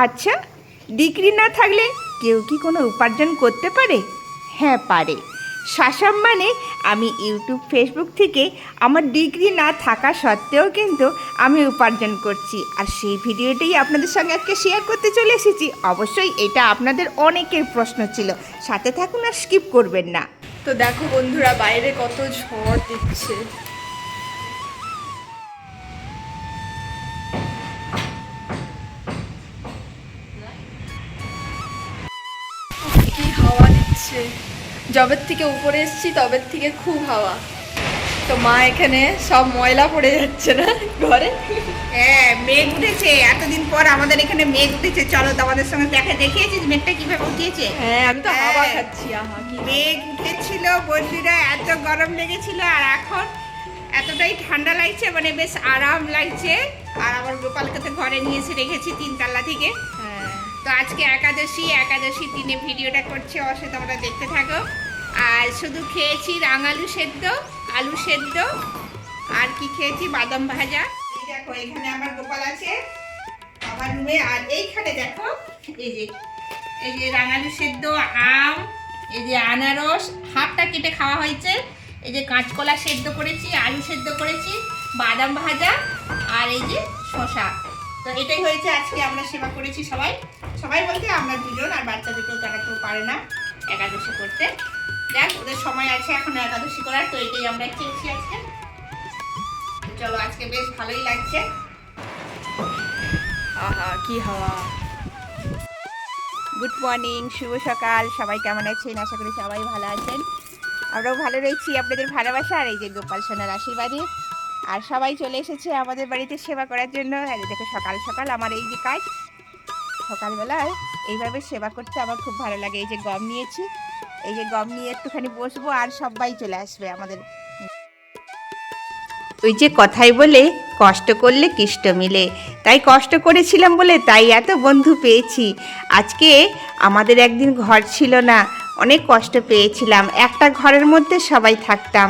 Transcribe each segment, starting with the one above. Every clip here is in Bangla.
আচ্ছা, ডিগ্রি না থাকলে কেউ কি কোনো উপার্জন করতে পারে? হ্যাঁ পারে। সসম্মানে আমি ইউটিউব ফেসবুক থেকে আমার ডিগ্রি না থাকা সত্ত্বেও কিন্তু আমি উপার্জন করছি, আর সেই ভিডিওটাই আপনাদের সঙ্গে আজকে শেয়ার করতে চলে এসেছি। অবশ্যই এটা আপনাদের অনেকের প্রশ্ন ছিল, সাথে থাকুন আর স্কিপ করবেন না। তো দেখো বন্ধুরা, বাইরে কত ঝড় দিচ্ছে। কি হাওয়া দিচ্ছে! যবের থেকে উপরে এসেছি তবের থেকে খুব হাওয়া। তো মা এখানে সব ময়লা পড়ে যাচ্ছে না ঘরে? হ্যাঁ, মেঘ উঠেছে, এতদিন পর আমাদের এখানে মেঘ উঠেছে। চলো তোমাদের সঙ্গে দেখিয়েছিস মেঘটা কিভাবে উঠিয়েছে। হ্যাঁ, আমি তো হাওয়া খাচ্ছি। আহা, কি মেঘ উঠেছিল বন্ধুরা, এত গরম লেগেছিল, আর এখন এতটাই ঠান্ডা লাগছে, মানে বেশ আরাম লাগছে। আর আমার গোপালকে তো ঘরে নিয়ে এসে রেখেছি 3 তলা থেকে। হ্যাঁ, তো আজকে একাদশী দিনে ভিডিওটা করছে, অবশ্যই তোমরা দেখতে থাকো। আর শুধু খেয়েছি রাঙালু সেদ্ধ, আলু সেদ্ধ, আর কি খেয়েছি, বাদাম ভাজা। এই দেখো এখানে আমার গোপাল আছে আমার রুমে, আর এইখানে দেখো এই যে রাঙালু সেদ্ধ, আম, এই যে আনারস হাফটা কেটে খাওয়া হয়েছে, এই যে কাঁচকলা সেদ্ধ করেছি, আলু সেদ্ধ করেছি, বাদাম ভাজা, আর এই যে শসা। তো এটাই হয়েছে আজকে। আমরা সেবা করেছি সবাই সবাই বলতে আমরা দুজন, আর বাচ্চা দুটো তারা কেউ পারে না একাদশী করতে। দেখ ওদের সময় আছে এখনো একাদশী করার, তো এটাই আমরা খেয়েছি আজকে। চলো আজকে বেশ ভালোই লাগছে। আহা, কি হাওয়া! গুড মর্নিং, শুভ সকাল। সবাই কেমন আছেন? আশা করি সবাই ভালো আছেন। আমরাও ভালো রয়েছি আপনাদের ভালোবাসা আর এই যে গোপাল সোনার আশীর্বাদে। আর সবাই চলে এসেছে আমাদের বাড়িতে সেবা করার জন্য। আর দেখো সকাল সকাল আমার এই যে কাজ, সকালবেলায় এইভাবে সেবা করতে আমার খুব ভালো লাগে। এই যে গম নিয়েছি, এই যে গম নিয়ে একটুখানি বসবো, আর সবাই চলে আসবে আমাদের। ওই যে কথাই বলে, কষ্ট করলে কৃষ্ট মিলে, তাই কষ্ট করেছিলাম বলে তাই এত বন্ধু পেয়েছি। আজকে আমাদের একদিন ঘর ছিল না, অনেক কষ্ট পেয়েছিলাম। একটা ঘরের মধ্যে সবাই থাকতাম,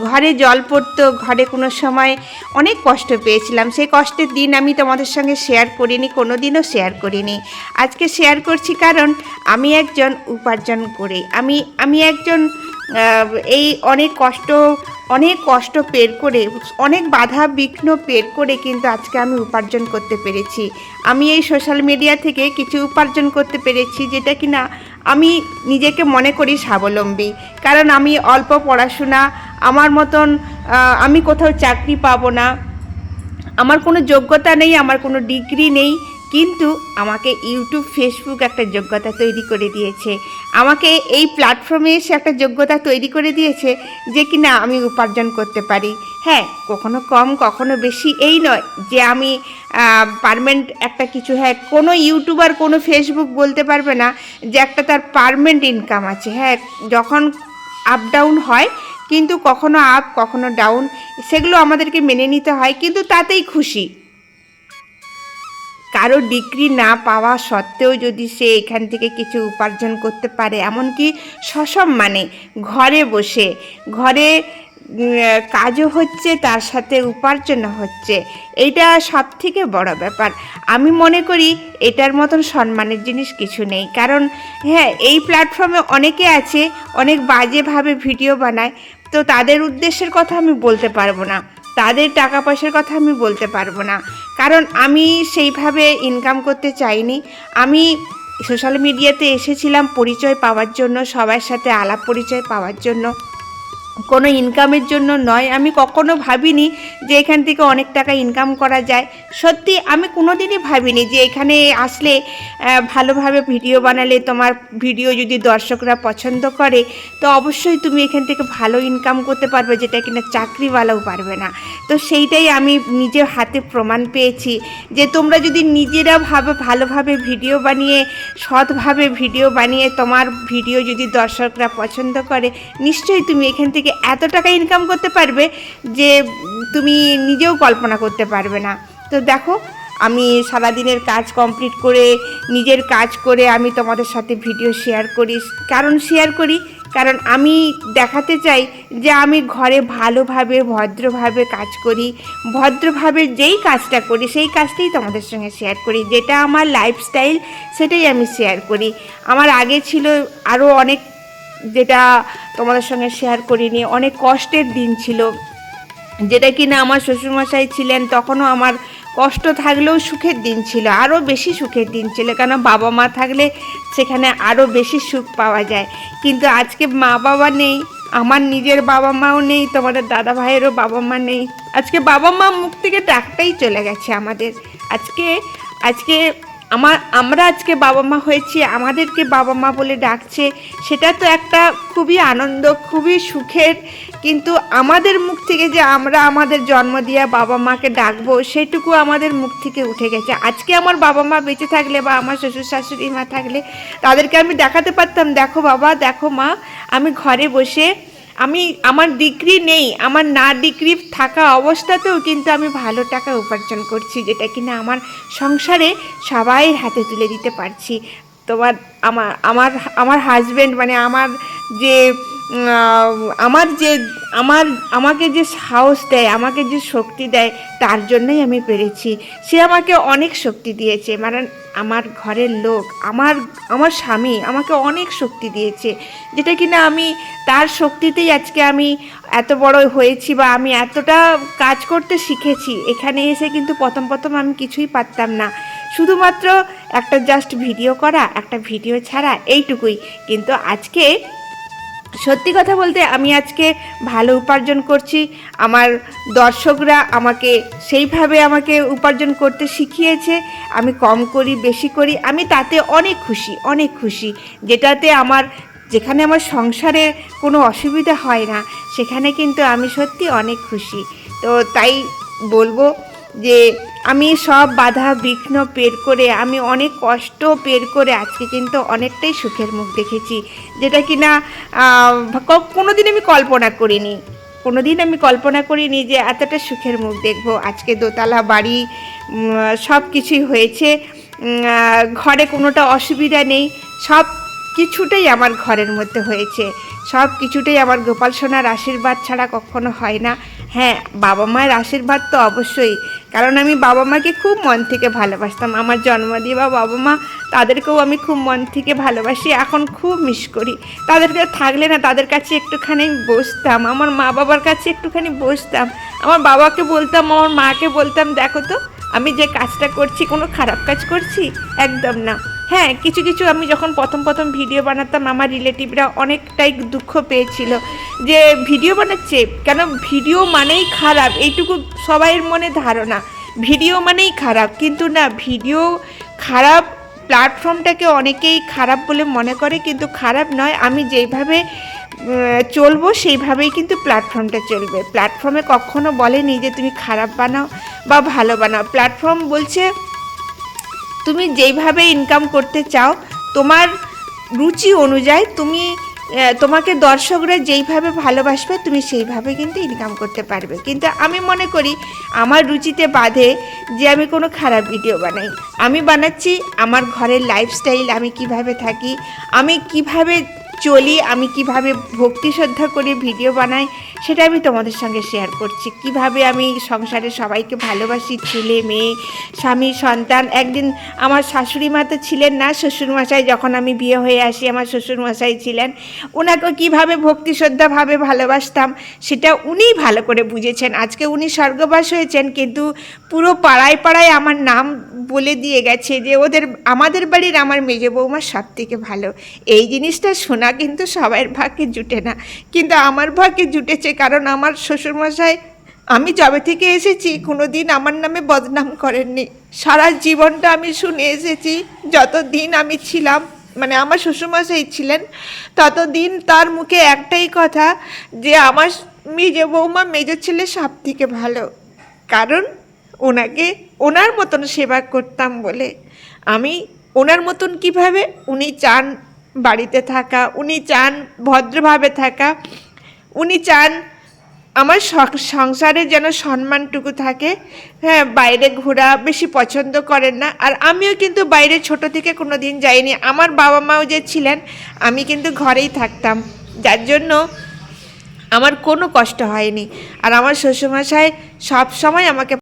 ঘরে জল পড়তো, ঘরে কোনো সময় অনেক কষ্ট পেয়েছিলাম। সেই কষ্টের দিন আমি তোমাদের সঙ্গে শেয়ার করিনি, কোনো দিনও শেয়ার করিনি। আজকে শেয়ার করছি কারণ আমি একজন উপার্জন করে আমি একজন এই অনেক কষ্ট পের করে, অনেক বাধা বিঘ্ন পের করে কিন্তু আজকে আমি উপার্জন করতে পেরেছি। আমি এই সোশ্যাল মিডিয়া থেকে কিছু উপার্জন করতে পেরেছি, যেটা কিনা আমি নিজেকে মনে করি স্বাবলম্বী। কারণ আমি অল্প পড়াশোনা, আমার মতন আমি কোথাও চাকরি পাবো না, আমার কোনো যোগ্যতা নেই, আমার কোনো ডিগ্রি নেই, কিন্তু আমাকে ইউটিউব ফেসবুক একটা যোগ্যতা তৈরি করে দিয়েছে। আমাকে এই প্ল্যাটফর্মে এসে একটা যোগ্যতা তৈরি করে দিয়েছে যে কিনা আমি উপার্জন করতে পারি। হ্যাঁ, কখনো কম কখনো বেশি এই নয় যে আমি পার্মানেন্ট একটা কিছু। হ্যাঁ, কোনো ইউটিউবার কোনো ফেসবুক বলতে পারবে না যে একটা তার পার্মানেন্ট ইনকাম আছে। হ্যাঁ, যখন আপ ডাউন হয়, কিন্তু কখনো আপ কখনো ডাউন, সেগুলো আমাদেরকে মেনে নিতে হয়, কিন্তু তাতেই খুশি। কারো ডিগ্রি না পাওয়া সত্ত্বেও যদি সে এখান থেকে কিছু উপার্জন করতে পারে, এমনকি সসম্মানে ঘরে বসে, ঘরে কাজও হচ্ছে, তার সাথে উপার্জনও হচ্ছে, এইটা সব থেকে বড় ব্যাপার। আমি মনে করি এটার মতন সম্মানের জিনিস কিছু নেই। কারণ হ্যাঁ, এই প্ল্যাটফর্মে অনেকে আছে অনেক বাজেভাবে ভিডিও বানায়, তো তাদের উদ্দেশ্যের কথা আমি বলতে পারবো না, তাদের টাকা পয়সার কথা আমি বলতে পারবো না, কারণ আমি সেইভাবে ইনকাম করতে চাইনি। আমি সোশ্যাল মিডিয়াতে এসেছিলাম পরিচয় পাওয়ার জন্য, সবার সাথে আলাপ পরিচয় পাওয়ার জন্য, কোনো ইনকামের জন্য নয়। আমি কখনো ভাবিনি যে এখান থেকে অনেক টাকা ইনকাম করা যায়। সত্যি আমি কোনো দিনই ভাবিনি যে এখানে আসলে ভালোভাবে ভিডিও বানালে, তোমার ভিডিও যদি দর্শকরা পছন্দ করে, তো অবশ্যই তুমি এখান থেকে ভালো ইনকাম করতে পারবে, যেটা কিনা চাকরিওয়ালাও পারবে না। তো সেইটাই আমি নিজের হাতে প্রমাণ পেয়েছি যে তোমরা যদি নিজেরা ভালোভাবে ভিডিও বানিয়ে, সৎভাবে ভিডিও বানিয়ে, তোমার ভিডিও যদি দর্শকরা পছন্দ করে, নিশ্চয়ই তুমি এখান থেকে এত টাকা ইনকাম করতে পারবে যে তুমি নিজেও কল্পনা করতে পারবে না। তো দেখো, আমি সারাদিনের কাজ কমপ্লিট করে, নিজের কাজ করে আমি তোমাদের সাথে ভিডিও শেয়ার করি। কারণ আমি দেখাতে চাই যে আমি ঘরে ভালোভাবে ভদ্রভাবে কাজ করি, ভদ্রভাবে যেই কাজটা করি সেই কাজটাই তোমাদের সঙ্গে শেয়ার করি, যেটা আমার লাইফস্টাইল সেটাই আমি শেয়ার করি। আমার আগে ছিল আরও অনেক, যেটা তোমাদের সঙ্গে শেয়ার করিনি, অনেক কষ্টের দিন ছিল, যেটা কিনা আমার শ্বশুরমশাই ছিলেন তখনও আমার কষ্ট থাকলেও সুখের দিন ছিল, আরও বেশি সুখের দিন ছিল, কেন বাবা মা থাকলে সেখানে আরও বেশি সুখ পাওয়া যায়। কিন্তু আজকে মা বাবা নেই, আমার নিজের বাবা মাও নেই, তোমাদের দাদা ভাইয়েরও বাবা মা নেই। আজকে বাবা মা মুখ থেকে ডাকটাই চলে গেছে আমাদের। আজকে আজকে আমরা আজকে বাবা মা হয়েছি, আমাদেরকে বাবা মা বলে ডাকছে, সেটা তো একটা খুবই আনন্দ, খুবই সুখের। কিন্তু আমাদের মুখ থেকে যে আমরা আমাদের জন্ম দেওয়া বাবা মাকে ডাকবো, সেটুকু আমাদের মুখ থেকে উঠে গেছে। আজকে আমার বাবা মা বেঁচে থাকলে বা আমার শ্বশুর শাশুড়ি মা থাকলে তাদেরকে আমি দেখাতে পারতাম, দেখো বাবা, দেখো মা, আমি ঘরে বসে, আমার ডিগ্রি নেই, আমার না ডিগ্রি থাকা অবস্থাতেও কিন্তু আমি ভালো টাকা উপার্জন করছি, যেটা কিনা আমার সংসারে সবাই হাতে তুলে দিতে পারছি। তোমার আমার আমার আমার হাজব্যান্ড, মানে আমার যে আমাকে যে সাহস দেয়, আমাকে যে শক্তি দেয়, তার জন্যই আমি পেরেছি। সে আমাকে অনেক শক্তি দিয়েছে, মানে আমার ঘরের লোক, আমার স্বামী আমাকে অনেক শক্তি দিয়েছে, যেটা কিনা আমি তার শক্তিতেই আজকে আমি এত বড় হয়েছি বা আমি এতটা কাজ করতে শিখেছি। এখানে এসে কিন্তু প্রথম আমি কিছুই পারতাম না, শুধুমাত্র একটা জাস্ট ভিডিও করা, একটা ভিডিও ছাড়া, এইটুকুই। কিন্তু আজকে সত্যি কথা বলতে আমি আজকে ভালো উপার্জন করছি। আমার দর্শকরা আমাকে সেইভাবে আমাকে উপার্জন করতে শিখিয়েছে। আমি কম করি বেশি করি, আমি তাতে অনেক খুশি, অনেক খুশি। যেখানে আমার সংসারে কোনো অসুবিধা হয় না, সেখানে কিন্তু আমি সত্যি অনেক খুশি। তো তাই বলবো যে আমি সব বাধা বিঘ্ন পের করে, আমি অনেক কষ্ট পের করে আজকে কিন্তু অনেকটাই সুখের মুখ দেখেছি, যেটা কিনা কোনোদিন আমি কল্পনা করিনি যে এতটা সুখের মুখ দেখব। আজকে দোতলা বাড়ি, সব কিছুই হয়েছে, ঘরে কোনোটা অসুবিধা নেই, সব কিছুটাই আমার ঘরের মধ্যে হয়েছে, সব কিছুটাই আমার গোপাল সোনার আশীর্বাদ ছাড়া কখনো হয় না। হ্যাঁ, বাবা মায়ের আশীর্বাদ তো অবশ্যই, কারণ আমি বাবা মাকে খুব মন থেকে ভালোবাসতাম। আমার জন্ম দেওয়া বাবা মা, তাদেরকেও আমি খুব মন থেকে ভালোবাসি, এখন খুব মিস করি। তাদেরকে থাকলে না, তাদের কাছে একটুখানি বসতাম, আমার মা বাবার কাছে একটুখানি বসতাম, আমার বাবাকে বলতাম, আমার মাকে বলতাম, দেখো তো আমি যে কাজটা করছি কোনো খারাপ কাজ করছি? একদম না। হ্যাঁ, কিছু আমি যখন প্রথম ভিডিও বানাতাম, আমার রিলেটিভরা অনেকটাই দুঃখ পেয়েছিল যে ভিডিও বানাচ্ছে কেন, ভিডিও মানেই খারাপ, এইটুকু সবাইয়ের মনে ধারণা, ভিডিও মানেই খারাপ। কিন্তু না, ভিডিও খারাপ, প্ল্যাটফর্মটাকে অনেকেই খারাপ বলে মনে করে, কিন্তু খারাপ নয়। আমি যেইভাবে চলবো সেইভাবেই কিন্তু প্ল্যাটফর্মটা চলবে। প্ল্যাটফর্মে কখনো বলেনি যে তুমি খারাপ বানাও বা ভালো বানাও। প্ল্যাটফর্ম বলছে তুমি যেইভাবে ইনকাম করতে চাও, তোমার রুচি অনুযায়ী তোমাকে দর্শকরা যেইভাবে ভালোবাসবে, তুমি সেইভাবে কিন্তু ইনকাম করতে পারবে। কিন্তু আমি মনে করি আমার রুচিতে বাধে যে আমি কোনো খারাপ ভিডিও বানাই। আমি বানাচ্ছি আমার ঘরের লাইফস্টাইল, আমি কিভাবে থাকি, আমি কিভাবে চলি, আমি কিভাবে ভক্তি শ্রদ্ধা করে ভিডিও বানাই, সেটা আমি তোমাদের সঙ্গে শেয়ার করছি। কিভাবে আমি সংসারে সবাইকে ভালোবাসি, ছেলে মেয়ে স্বামী সন্তান। একদিন আমার শাশুড়ি মা তো ছিলেন না, শ্বশুরমশাই, যখন আমি বিয়ে হয়ে আসি আমার শ্বশুরমশাই ছিলেন, ওনাকে কিভাবে ভক্তি শ্রদ্ধাভাবে ভালোবাসতাম সেটা উনিই ভালো করে বুঝেছেন। আজকে উনি স্বর্গবাস হয়েছেন, কিন্তু পুরো পাড়ায় আমার নাম বলে দিয়ে গেছে যে আমাদের বাড়ির আমার মেজো বৌমা সব থেকে ভালো। এই জিনিসটা শোনা কিন্তু সবার ভাগ্যে জুটে না, কিন্তু আমার ভাগ্যে জুটেছে, কারণ আমার শ্বশুরমশাই আমি যবে থেকে এসেছি কোনো দিন আমার নামে বদনাম করেননি। সারা জীবনটা আমি শুনে এসেছি, যতদিন আমি ছিলাম, মানে আমার শ্বশুরমশাই ছিলেন, ততদিন তার মুখে একটাই কথা যে আমার মেজো বৌমা মেজো ছেলে সব থেকে ভালো, কারণ ওনার মতন সেবা করতাম বলে। আমি ওনার মতন কিভাবে, উনি চান বাড়িতে থাকা, উনি চান ভদ্রভাবে থাকা, উনি চান আমার সংসারে যেন সম্মানটুকু থাকে। হ্যাঁ, বাইরে ঘোরা বেশি পছন্দ করেন না। আর আমিও কিন্তু বাইরে ছোট থেকে কোনো দিন যাইনি। আমার বাবা মাও যে ছিলেন, আমি কিন্তু ঘরেই থাকতাম, যার জন্য আমার কোনো কষ্ট হয়নি। আর আমার শ্বশুরমশাই সব সময় আমাকে